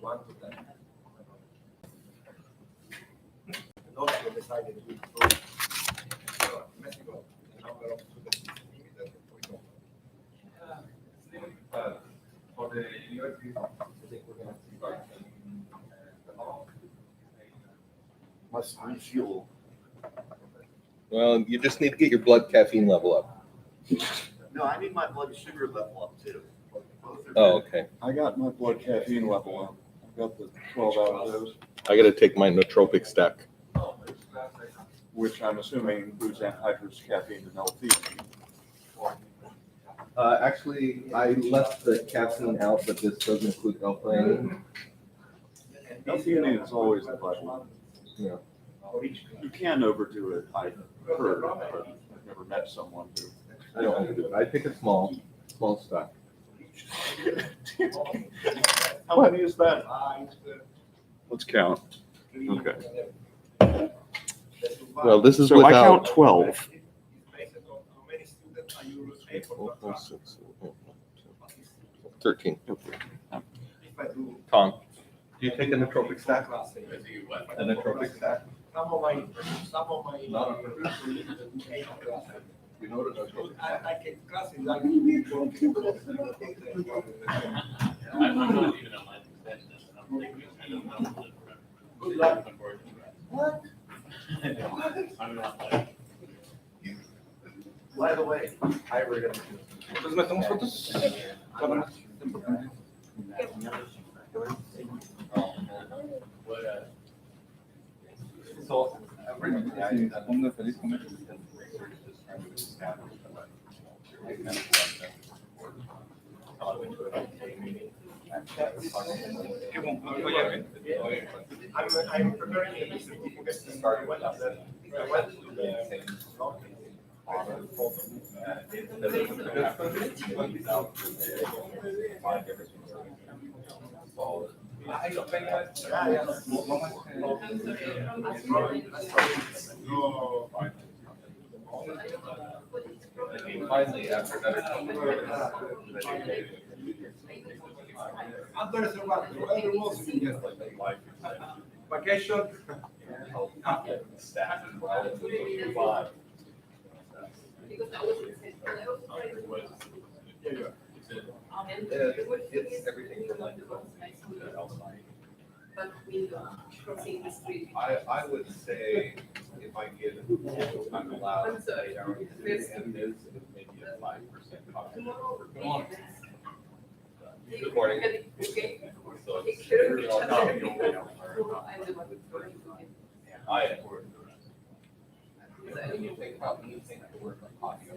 1 to 10. And also decided to improve Mexico, the number of students is limited, we don't. For the university, I think we're going to start. Must refuel. Well, you just need to get your blood caffeine level up. No, I need my blood sugar level up too. Oh, okay. I got my blood caffeine level up. I've got the 12-hour dose, I got to take my nootropic stack. which I'm assuming includes anhydrous caffeine and L-theanine. Actually, I left the caffeine out, but this does include L-theanine. L-theanine is always the button. Yeah. You can overdo it, I've heard, but I've never met someone who. I don't overdo it. I take a small stack. How many is that? Let's count. Okay. Well, this is So I without. count 12. 13. Okay. Tom, do you take a nootropic stack? A nootropic stack? Some of my You know what a nootropic stack? I take classes like. I'm not even on my extension. I'm thinking, I don't know. Good luck. What? I'm not like. By the way, I read it. Entonces metemos fotos. So originally I did that. I'm preparing a certificate to start with that. I went to the Finally, after another vacation. Because I was in It's everything from like. but we crossing the street. I would say if I give, I'm allowed. I'm sorry. Maybe a 5% cost. Good morning. Okay. So Take care of each it's- other. I'm I'm the one who's going to it. I. Because I didn't think about anything to work on audio.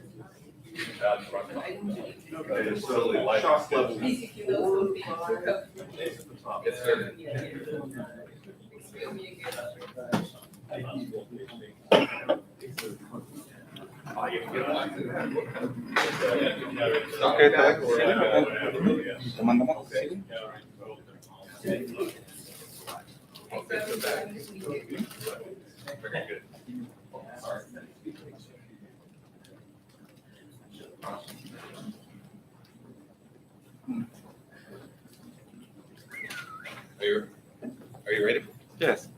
I didn't It is totally like. Shock level. basically those things took up. It's certain. Explain me again. Okay, thanks. Te mandamos. Very good. Are you ready? Yes.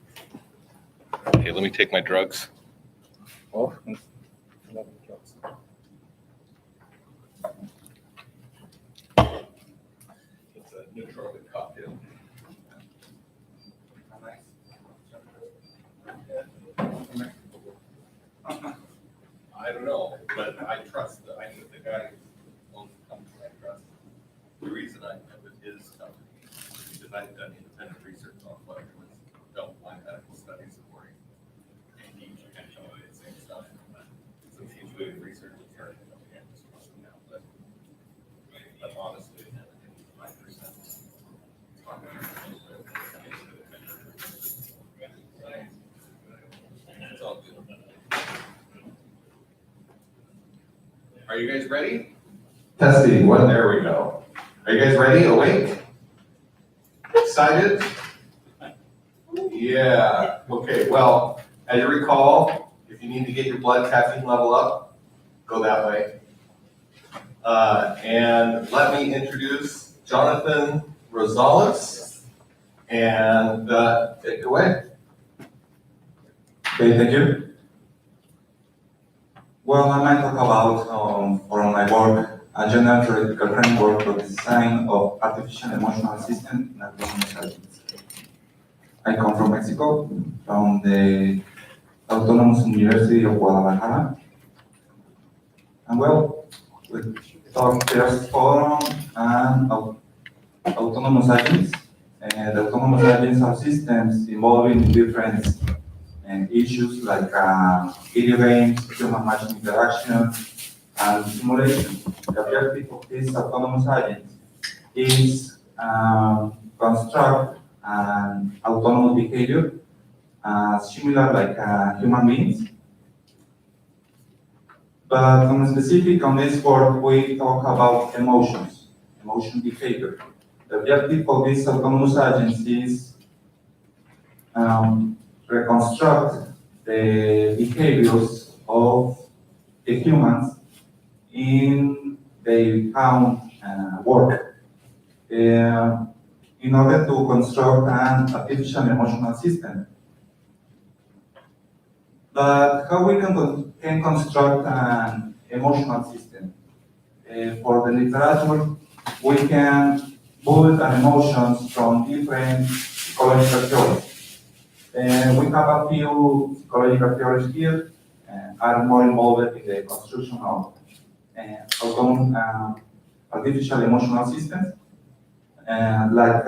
Okay, let me take my drugs. Oh. It's a nootropic cocktail. I don't know, but I trust, I think the guy who owns the company I trust. The reason I met with his company is because I've done independent research on what was double-blind medical studies supporting AD potential and the same stuff. Since he's doing research, it's hard to know the answers now, but honestly, 5%. It's all good. Are you guys ready? Testing, one, there we go. Are you guys ready, awake? Excited? Yeah, okay, well, as you recall, if you need to get your blood caffeine level up, go that way. And let me introduce Jonathan Rosales. And take it away. Okay, thank you. Well, I might talk about, from my work, a general theoretical framework for the design of artificial emotional systems in autonomous agents. I come from Mexico, from the Autonomous University of Guadalajara. And well, we talk first forum and autonomous agents. And autonomous agents are systems involving different issues like video games, human-machine interaction, and simulation. The objective of these autonomous agents is construct an autonomous behavior similar like human beings. But on specific on this work, we talk about emotions, emotion behavior. The objective of these autonomous agents is reconstruct the behaviors of the humans in their own work in order to construct an artificial emotional system. But how we can construct an emotional system? For the literature, we can build an emotions from different psychological theories. We have a few psychological theories here, are more involved in the construction of artificial emotional systems, like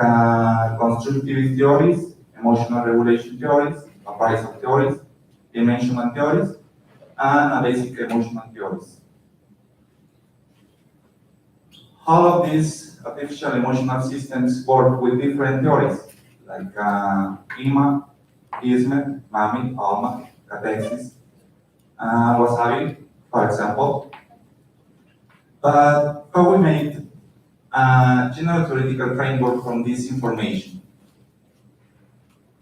constructivist theories, emotional regulation theories, appraisal theories, dimensional theories, and basic emotional theories. All of these artificial emotional systems work with different theories, like IMA, ISME, MAMI, ALMA, Catexis, Wasabi, for example. But how we made a general theoretical framework from this information?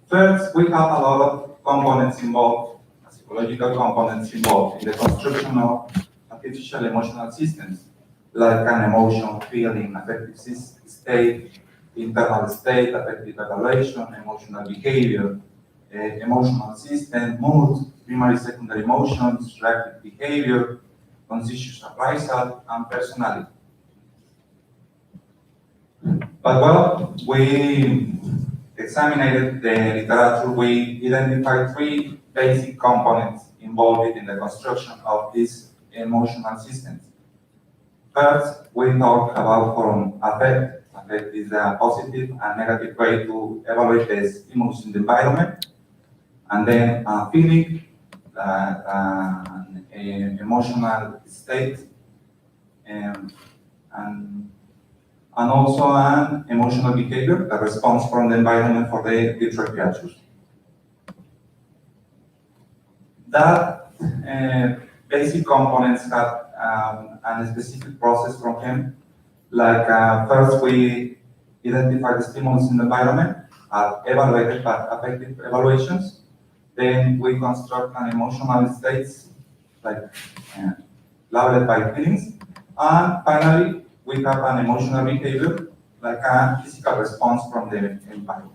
First, we have a lot of components involved, psychological components involved in the construction of artificial emotional systems, like an emotion, feeling, affective state, internal state, affective evaluation, emotional behavior, emotional system, mood, primary, secondary emotions, reactive behavior, conscious appraisal, and personality. But well, we examined the literature, we identified three basic components involved in the construction of these emotional systems. First, we talk about from affect. Affect is a positive and negative way to evaluate the stimulus in the environment. And then feeling, an emotional state, and also an emotional behavior, a response from the environment for the different creatures. That basic components have a specific process from him. Like first we identify the stimulus in the environment, are evaluated by affective evaluations. Then we construct an emotional states, like labeled by feelings. And finally, we have an emotional behavior, like a physical response from the environment.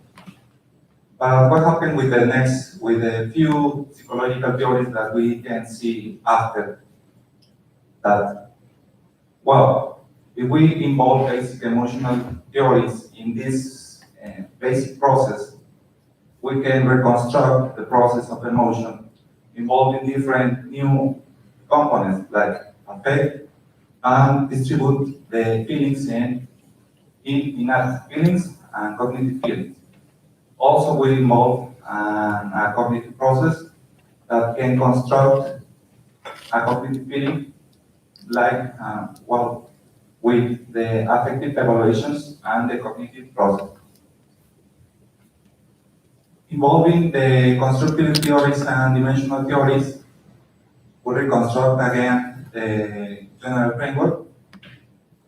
But what happened with the few psychological theories that we can see after that? Well, if we involve basic emotional theories in this basic process, we can reconstruct the process of emotion involving different new components like affect and distribute the feelings in innate feelings and cognitive feelings. Also, we involve a cognitive process that can construct a cognitive feeling like, with the affective evaluations and the cognitive process. Involving the constructive theories and dimensional theories, we reconstruct again the general framework,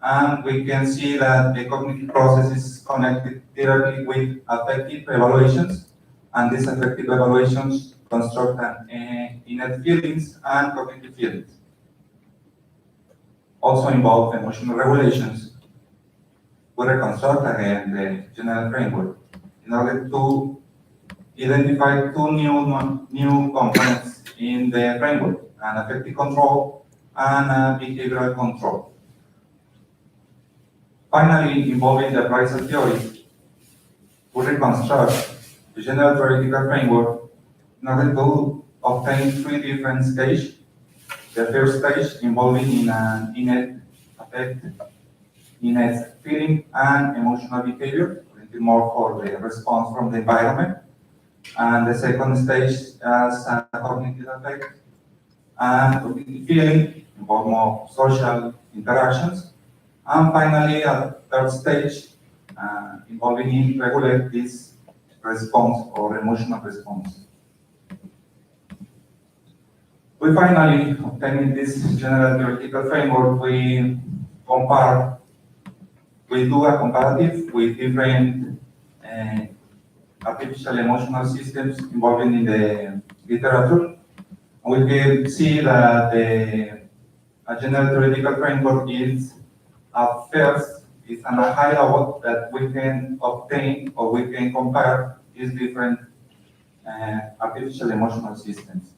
and we can see that the cognitive process is connected directly with affective evaluations, and these affective evaluations construct innate feelings and cognitive feelings. Also involve emotional regulations. We reconstruct again the general framework. in order to identify two new components in the framework, an affective control and a behavioral control. Finally, involving the appraisal theory, we reconstruct the general theoretical framework in order to obtain three different stages. The first stage involving in an innate affect, innate feeling and emotional behavior, more for the response from the environment. And the second stage as a cognitive effect and cognitive feeling, involve more social interactions. And finally, a third stage involving in regulate this response or emotional response. We finally, obtaining this general theoretical framework, we do a comparative with different artificial emotional systems involving in the literature. We can see that a general theoretical framework is at first is on a high level that we can obtain or we can compare these different artificial emotional systems.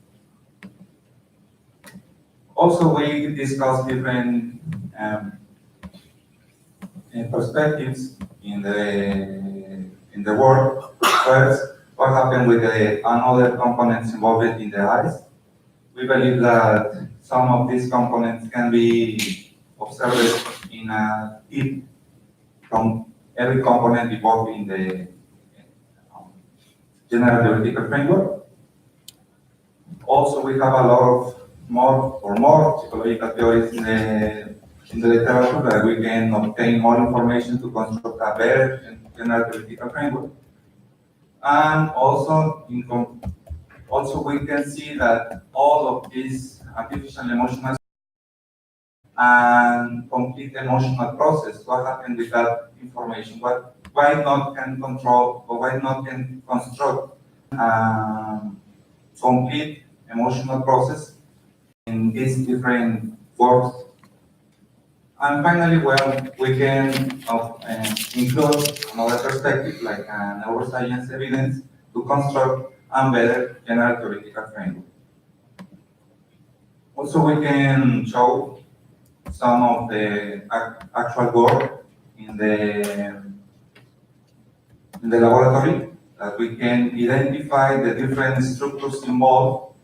Also, we discuss different perspectives in the work. First, what happened with the another components involved in the eyes. We believe that some of these components can be observed in a tip from every component involved in the general theoretical framework. Also, we have a lot of more psychological theories in the literature that we can obtain more information to construct a better general theoretical framework. And also, we can see that all of these artificial emotional and complete emotional process, what happened with that information? Why not can control or why not can construct complete emotional process in these different works? And finally, well, we can include another perspective like neuroscience evidence to construct a better general theoretical framework. Also, we can show some of the actual work in the laboratory that we can identify the different structures involved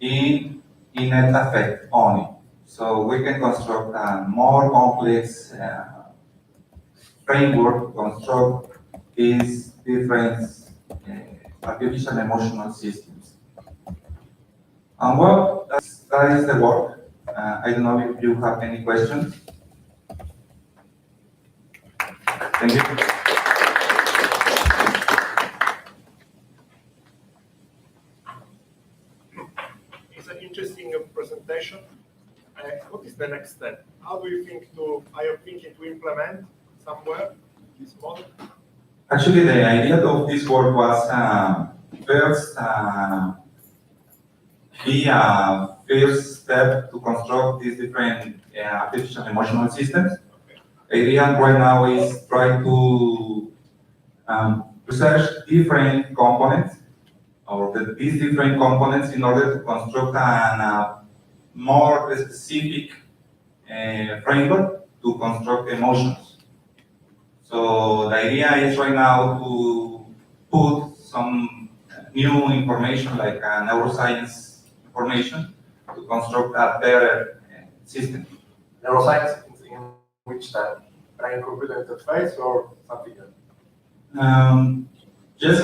in innate affect only. So we can construct a more complex framework to construct these different artificial emotional systems. And well, that is the work. I don't know if you have any questions. Thank you. It's an interesting presentation. What is the next step? How do you think are you thinking to implement somewhere this model? Actually, the idea of this work was first be a first step to construct these different artificial emotional systems. The idea right now is try to research different components or these different components in order to construct a more specific framework to construct emotions. So the idea is right now to put some new information like neuroscience information to construct a better system. Neuroscience in which brain-computer interface or something else? Just